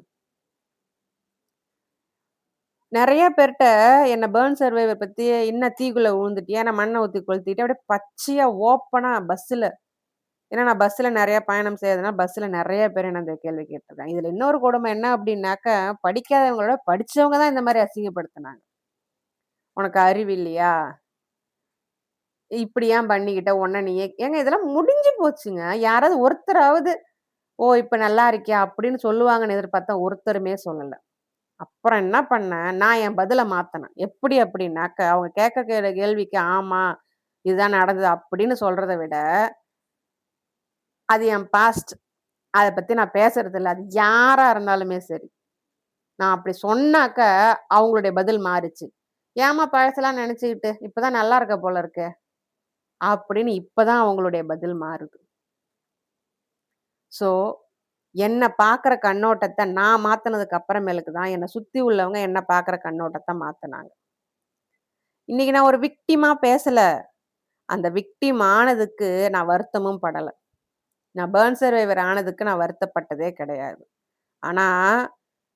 நெறைய பேர்ட்ட என்ன பர்ன் சர்வைவர் பத்தி "என்ன தீக்குள்ள விழுந்துட்டியா? என்ன மண்ண ஊத்தி கொளுத்திட்டியா?" அப்படியே பச்சையா ஓப்பனா பஸ்ஸுல ஏன்னா நான் பஸ்ஸுல நெறைய பயணம் செய்றதுனால, பஸ்ஸுல நெறைய பேர் என்ன இந்த கேள்வி கேட்டுருக்காங்க. இதுல இன்னொரு கொடுமை என்ன அப்படின்னாக்கா, படிக்காதவங்கள விட படிச்சவங்க தான் இந்த மாரி அசிங்கப்படுத்துனாங்க. "உனக்கு அறிவு இல்லையா? இப்படி ஏன் பண்ணிக்கிட்ட? உன்ன நீயே" ஏங்க இதெல்லாம் முடிஞ்சு போச்சுங்க. யாராவது ஒருத்தராவது, "ஓ! இப்ப நல்லா இருக்கியா?" அப்படின்னு சொல்லுவாங்கன்னு எதிர்பார்த்தா ஒருத்தருமே சொல்லல. அப்புறம் என்ன பண்ணேன், நான் என் பதில மாத்துனேன். எப்படி அப்படின்னாக்க, அவங்க கேட்க கேள்விக்கு ஆமா, இதுதான் நடந்தது அப்படின்னு சொல்றத விட, அது என் பாஸ்ட். அத பத்தி நான் பேசுறதில்ல. அது யாரா இருந்தாலுமே சரி. நான் அப்படி சொன்னாக்க, அவங்களுடைய பதில் மாறுச்சு. "ஏம்மா பழசெல்லாம் நெனச்சுக்கிட்டு, இப்ப தான் நல்லா இருக்க போல இருக்கே." அப்படின்னு இப்ப தான் அவங்களுடைய பதில் மாறுது. ஸோ, என்ன பாக்குற கண்ணோட்டத்த நான் மாத்துனதுக்கு அப்புறமேலுக்கு தான், என்ன சுத்தி உள்ளவங்க என்ன பாக்குற கண்ணோட்டத்த மாத்துனாங்க. இன்னைக்கு நான் ஒரு விக்டிமா பேசல. அந்த விக்டிம் ஆனதுக்கு நான் வருத்தமும் படல. நான் பர்ன் சர்வைவர் ஆனதுக்கு நான் வருத்தப்பட்டதே கிடையாது. ஆனா,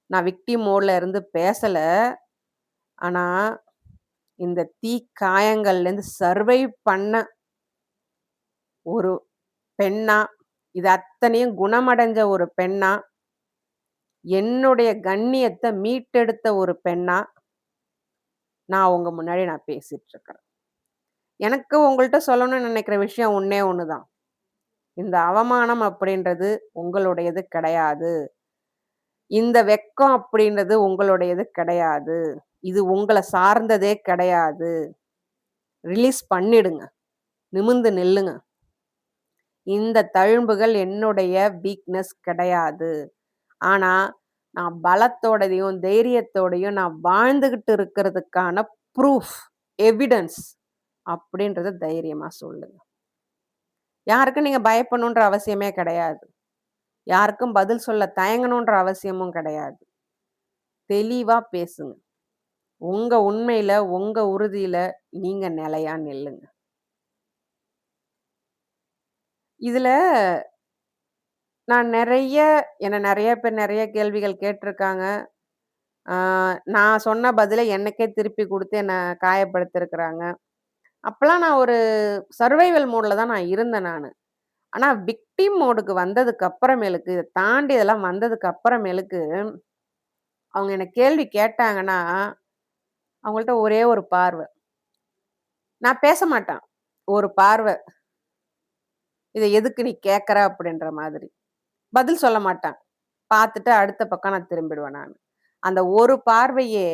நான் விக்டிம் மோட்ல இருந்து பேசல. ஆனா, இந்த காயங்கள்லேருந்து சர்வைவ் பண்ண ஒரு பெண்ணா, இது அத்தனையும் குணமடைஞ்ச ஒரு பெண்ணா, என்னுடைய கண்ணியத்த மீட்டெடுத்த ஒரு பெண்ணா, நான் உங்க முன்னாடி நான் பேசிட்டு இருக்கிறேன். எனக்கு உங்கள்ட்ட சொல்லணும்னு நினைக்கிற விஷயம் ஒண்ணே ஒண்ணு தான். இந்த அவமானம் அப்படின்றது உங்களுடையது கிடையாது. இந்த வெட்கம் அப்படின்றது உங்களுடையது கிடையாது. இது உங்கள சார்ந்ததே கிடையாது. ரிலீஸ் பண்ணிடுங்க. நிமிர்ந்து நில்லுங்க. இந்த தழும்புகள் என்னுடைய வீக்னஸ் கிடையாது. ஆனா, நான் பலத்தோடயும், தைரியத்தோடயும் நான் வாழ்ந்துகிட்டு இருக்கிறதுக்கான ப்ரூஃப், எவிடன்ஸ் அப்படின்றத தைரியமா சொல்லுங்க. யாருக்கும் நீங்க பயப்படணுன்ற அவசியமே கிடையாது. யாருக்கும் பதில் சொல்ல தயங்கணுன்ற அவசியமும் கிடையாது. தெளிவா பேசுங்க. உங்க உண்மையில, உங்க உறுதியில நீங்க நிலையா நில்லுங்க. இதுல நான் என்ன நெறைய பேர் நெறைய கேள்விகள் கேட்டுருக்காங்க. ஆ நான் சொன்ன பதில எனக்கே திருப்பி குடுத்து என்ன காயப்படுத்தியிருக்கிறாங்க. அப்பலாம் நான் ஒரு சர்வைவல் மோட்ல தான் நான் இருந்தேன் நானு. ஆனா விக்டிம் மோடுக்கு வந்ததுக்கு அப்புறமேலுக்கு, இத தாண்டி இதெல்லாம் வந்ததுக்கு அப்புறமேலுக்கு, அவங்க என்ன கேள்வி கேட்டாங்கன்னா, அவங்கள்ட்ட ஒரே ஒரு பார்வ. நான் பேச மாட்டேன். ஒரு பார்வ. "இத எதுக்கு நீ கேட்கற?" அப்படின்ற மாதிரி. பதில் சொல்ல மாட்டேன். பார்த்துட்டு அடுத்த பக்கம் நான் திரும்பிடுவேன் நானு. அந்த ஒரு பார்வையே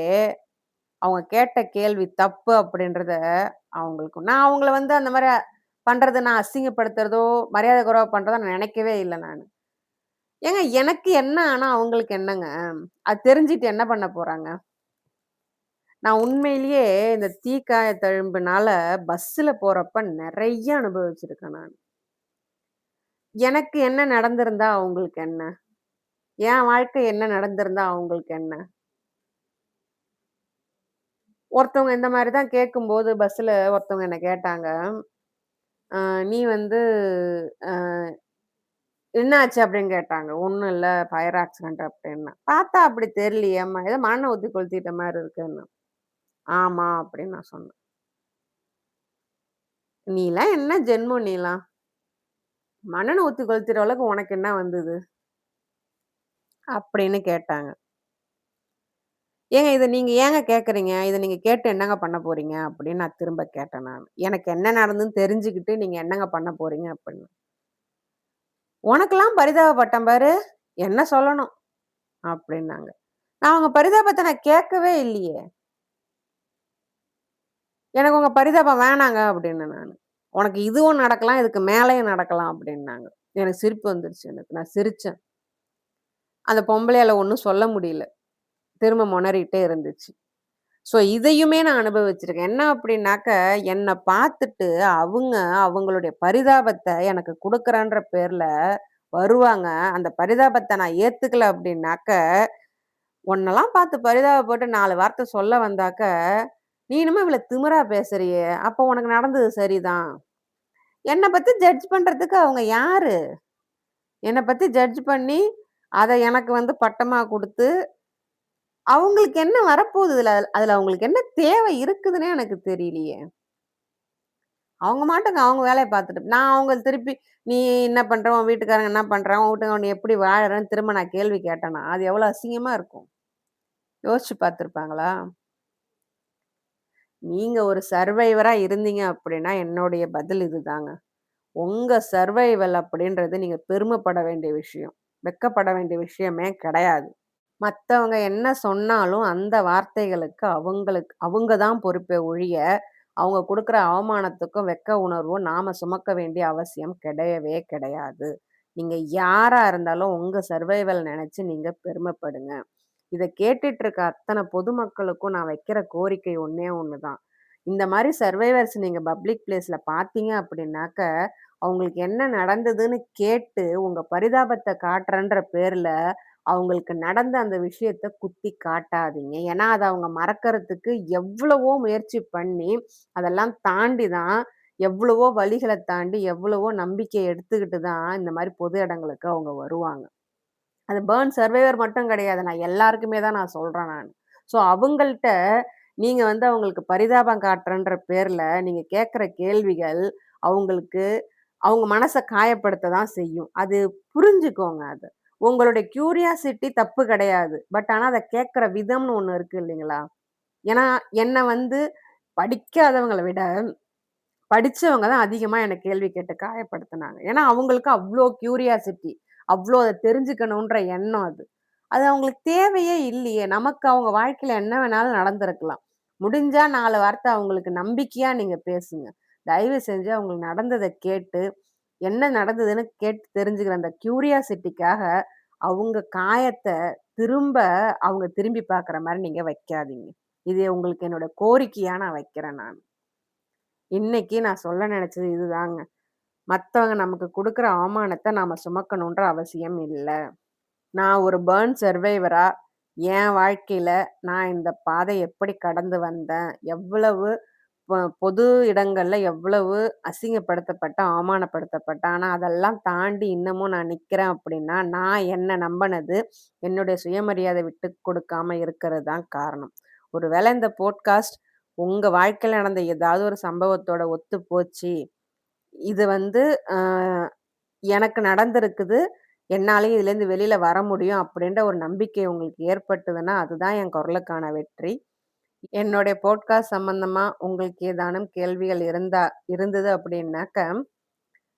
அவங்க கேட்ட கேள்வி தப்பு அப்படின்றத அவங்களுக்கு நான் அவங்கள வந்து அந்த மாரி பண்றத நான் அசிங்கப்படுத்துறதோ, மரியாதை குறைவா பண்றதோ நான் நினைக்கவே இல்ல நானு. ஏங்க எனக்கு என்ன ஆனா அவங்களுக்கு என்னங்க? அது தெரிஞ்சுட்டு என்ன பண்ண போறாங்க? நான் உண்மையிலேயே இந்த தீக்காய தழும்புனால பஸ்ஸுல போறப்ப நெறைய அனுபவிச்சிருக்கேன் நானு. எனக்கு என்ன நடந்திருந்தா அவங்களுக்கு என்ன? என் வாழ்க்கை என்ன நடந்திருந்தா அவங்களுக்கு என்ன? ஒருத்தவங்க இந்த மாரி தான் கேட்கும்போது பஸ்ஸுல ஒருத்தவங்க என்ன கேட்டாங்க. "அ நீ வந்து அ என்னாச்சு?" அப்படின்னு கேட்டாங்க. "ஒண்ணும் இல்ல ஃபயர் ஆக்சிடென்ட்" அப்படின்னேன். "பார்த்தா அப்படி தெரியலையேம்மா, ஏதோ மண்ணெண்ண ஊத்தி கொளுத்திட்ட மாரி இருக்குன்னேன்." "ஆமா" அப்படின்னு நான் சொன்னேன். "நீலாம் என்ன ஜென்மம் நீலாம்? மண்ணெண்ண ஊத்தி கொளுத்திற அளவுக்கு உனக்கு என்ன வந்தது?" அப்படின்னு கேட்டாங்க. "ஏங்க இத நீங்க ஏங்க கேட்கறீங்க? இத நீங்க கேட்டு என்னங்க பண்ண போறீங்க?" அப்படின்னு நான் திரும்ப கேட்டேன் நானு. "எனக்கு என்ன நடந்ததுன்னு தெரிஞ்சுக்கிட்டு நீங்க என்னங்க பண்ண போறீங்க?" அப்படின்னு. "உனக்கெல்லாம் பரிதாபப்பட்டேன் பாரு, என்ன சொல்லணும்." அப்படின்னாங்க. நான் அவங்க பரிதாபத்த நான் கேட்கவே இல்லையே. "எனக்கு உங்க பரிதாபம் வேணாங்க" அப்படின்னேன் நானு. "உனக்கு இதுவும் நடக்கலாம், இதுக்கு மேலயும் நடக்கலாம்" அப்படின்னாங்க. எனக்கு சிரிப்பு வந்துருச்சு எனக்கு. நான் சிரிச்சேன். அந்த பொம்பளையால ஒண்ணும் சொல்ல முடியல. திரும்ப மொனறிட்டே இருந்துச்சு. ஸோ இதையுமே நான் அனுபவிச்சிருக்கேன். என்ன அப்படின்னாக்க, என்ன பார்த்துட்டு அவங்க அவங்களுடைய பரிதாபத்த எனக்கு குடுக்குறேன்ற பேர்ல வருவாங்க. அந்த பரிதாபத்த நான் ஏத்துக்கல அப்படின்னாக்க, உன்னலாம் பார்த்து பரிதாபப்பட்டு 4 வார்த்தை சொல்ல வந்தாக்க, "நீ என்னமோ இவ்வளோ திமிரா பேசுறியே! அப்போ உனக்கு நடந்தது சரிதான்." என்ன பத்தி ஜட்ஜ் பண்றதுக்கு அவங்க யாரு? என்ன பத்தி ஜட்ஜ் பண்ணி, அத எனக்கு வந்து பட்டமா குடுத்து, அவங்களுக்கு என்ன வரப்போகுது இதுல? அதுல அவங்களுக்கு என்ன தேவை இருக்குதுன்னே எனக்கு தெரியலையே! அவங்க மாட்டுக்கு அவங்க வேலைய பார்த்துட்டு நான் அவங்க திருப்பி, "நீ என்ன பண்ற? உன் வீட்டுக்காரங்க என்ன பண்றாங்க? உன் வீட்டுக்காரங்க நீ எப்படி வாழறன்னு?" திரும்ப நான் கேள்வி கேட்டேன்னா, அது எவ்வளோ அசிங்கமா இருக்கும். யோசிச்சு பார்த்துருப்பாங்களா? நீங்க ஒரு சர்வைவரா இருந்தீங்க அப்படின்னா, என்னுடைய பதில் இதுதாங்க. உங்க சர்வைவல் அப்படின்றது நீங்க பெருமைப்பட வேண்டிய விஷயம். வெட்கப்பட வேண்டிய விஷயமே கிடையாது. மத்தவங்க என்ன சொன்னாலும் அந்த வார்த்தைகளுக்கு அவங்க தான் பொறுப்பே ஒழிய, அவங்க குடுக்குற அவமானத்துக்கும், வெட்க உணர்வும் நாம சுமக்க வேண்டிய அவசியம் கிடையவே கிடையாது. நீங்க யாரா இருந்தாலும் உங்க சர்வைவல் நெனச்சு நீங்க பெருமைப்படுங்க. இத கேட்டுட்டு இருக்க அத்தன பொதுமக்களுக்கும் நான் வைக்கிற கோரிக்கை ஒண்ணே ஒண்ணு தான். இந்த மாரி சர்வைவர்ஸ் நீங்க பப்ளிக் பிளேஸ்ல பார்த்தீங்க அப்படின்னாக்க, அவங்களுக்கு என்ன நடந்ததுன்னு கேட்டு, உங்க பரிதாபத்த காட்டுறேன்ற பேர்ல, அவங்களுக்கு நடந்த அந்த விஷயத்த குத்தி காட்டாதீங்க. ஏன்னா, அத அவங்க மறக்கறதுக்கு எவ்வளவோ முயற்சி பண்ணி, அதெல்லாம் தாண்டி தான் எவ்வளவோ வழிகள தாண்டி, எவ்வளவோ நம்பிக்கைய எடுத்துக்கிட்டு தான் இந்த மாரி பொது இடங்களுக்கு அவங்க வருவாங்க. அது பர்ன் சர்வைவர் மட்டும் கிடையாது. நான் எல்லாருக்குமே தான் நான் சொல்றேன் நானு. ஸோ அவங்கள்ட்ட நீங்க வந்து அவங்களுக்கு பரிதாபம் காட்டுறேன்ற பேர்ல, நீங்க கேட்கிற கேள்விகள் அவங்களுக்கு அவங்க மனச காயப்படுத்த தான் செய்யும். அது புரிஞ்சுக்கோங்க அத. உங்களுடைய கியூரியாசிட்டி தப்பு கிடையாது. பட் ஆனா அத கேட்கிற விதம்னு ஒண்ணு இருக்கு இல்லைங்களா? ஏன்னா என்ன வந்து படிக்காதவங்கள விட படிச்சவங்க தான் அதிகமா என்ன கேள்வி கேட்டு காயப்படுத்துனாங்க. ஏன்னா, அவங்களுக்கு அவ்ளோ கியூரியாசிட்டி. அவ்ளோ அத தெரிஞ்சுக்கணுன்ற எண்ணம் அது. அது அவங்களுக்கு தேவையே இல்லையே! நமக்கு அவங்க வாழ்க்கையில என்ன வேணாலும் நடந்திருக்கலாம். முடிஞ்சா 4 வார்த்தை அவங்களுக்கு நம்பிக்கையா நீங்க பேசுங்க. தயவு செஞ்சு அவங்களுக்கு நடந்தத கேட்டு, என்ன நடந்ததுன்னு கேட்டு தெரிஞ்சுக்கிற அந்த கியூரியாசிட்டிக்காக, அவங்க காயத்த திரும்ப அவங்க திரும்பி பார்க்குற மாரி நீங்க வைக்காதீங்க. இது உங்களுக்கு என்னோட கோரிக்கையா நான் வைக்கிறேன் நான். இன்னைக்கு நான் சொல்ல நெனச்சது இதுதாங்க. மத்தவங்க நமக்கு குடுக்குற அவமானத்த நாம சுமக்கணுன்ற அவசியம் இல்ல. நான் ஒரு பர்ன் சர்வைவரா என் வாழ்க்கையில நான் இந்த பாதை எப்படி கடந்து வந்தேன்? எவ்வளவு பொது இடங்கள்ல எவ்வளவு அசிங்கப்படுத்தப்பட்டேன், அவமானப்படுத்தப்பட்டேன். ஆனா அதெல்லாம் தாண்டி இன்னமும் நான் நிக்கிறேன் அப்படின்னா, நான் என்ன நம்பனது என்னுடைய சுயமரியாதை விட்டுக் கொடுக்காம இருக்கிறது தான் காரணம். ஒரு வேளை இந்த போட்காஸ்ட் உங்க வாழ்க்கையில நடந்த ஏதாவது ஒரு சம்பவத்தோட ஒத்து போச்சு. இது வந்து அ எனக்கு நடந்திருக்குது. என்னாலயும் இதுலேருந்து வெளில வர முடியும் அப்படின்ற ஒரு நம்பிக்கை உங்களுக்கு ஏற்பட்டதுன்னா, அதுதான் என் குரலுக்கான வெற்றி. என்னுடைய பாட்காஸ்ட் சம்மந்தமா உங்களுக்கு ஏதானும் கேள்விகள் இருந்தது அப்படின்னாக்க,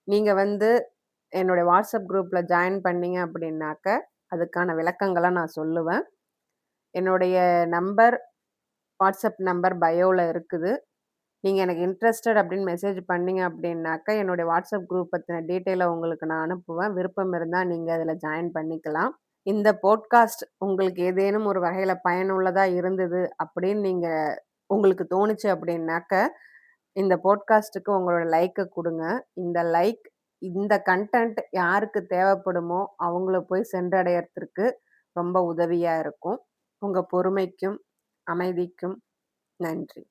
நீங்க வந்து என்னுடைய வாட்ஸ்அப் குரூப்ல ஜாயின் பண்ணீங்க அப்படின்னாக்க, அதுக்கான விளக்கங்கள நான் சொல்லுவேன். என்னுடைய நம்பர், வாட்ஸ்அப் நம்பர் பயோல இருக்குது. நீங்க எனக்கு இன்ட்ரஸ்டட் அப்படின்னு மெசேஜ் பண்ணீங்க அப்படின்னாக்கா, என்னுடைய வாட்ஸ்அப் குரூப் பத்தின டீட்டெயில உங்களுக்கு நான் அனுப்புவேன். விருப்பம் இருந்தா நீங்க அதில ஜாயின் பண்ணிக்கலாம். இந்த போட்காஸ்ட் உங்களுக்கு ஏதேனும் ஒரு வகையில பயனுள்ளதா இருந்தது அப்படின்னு உங்களுக்கு தோணுச்சு அப்படின்னாக்க, இந்த போட்காஸ்ட்டுக்கு உங்களோட லைக்க குடுங்க. இந்த லைக் இந்த கன்டென்ட் யாருக்கு தேவைப்படுமோ, அவங்கள போய் சென்றடையறதற்கு ரொம்ப உதவியா இருக்கும். உங்க பொறுமைக்கும், அமைதிக்கும் நன்றி.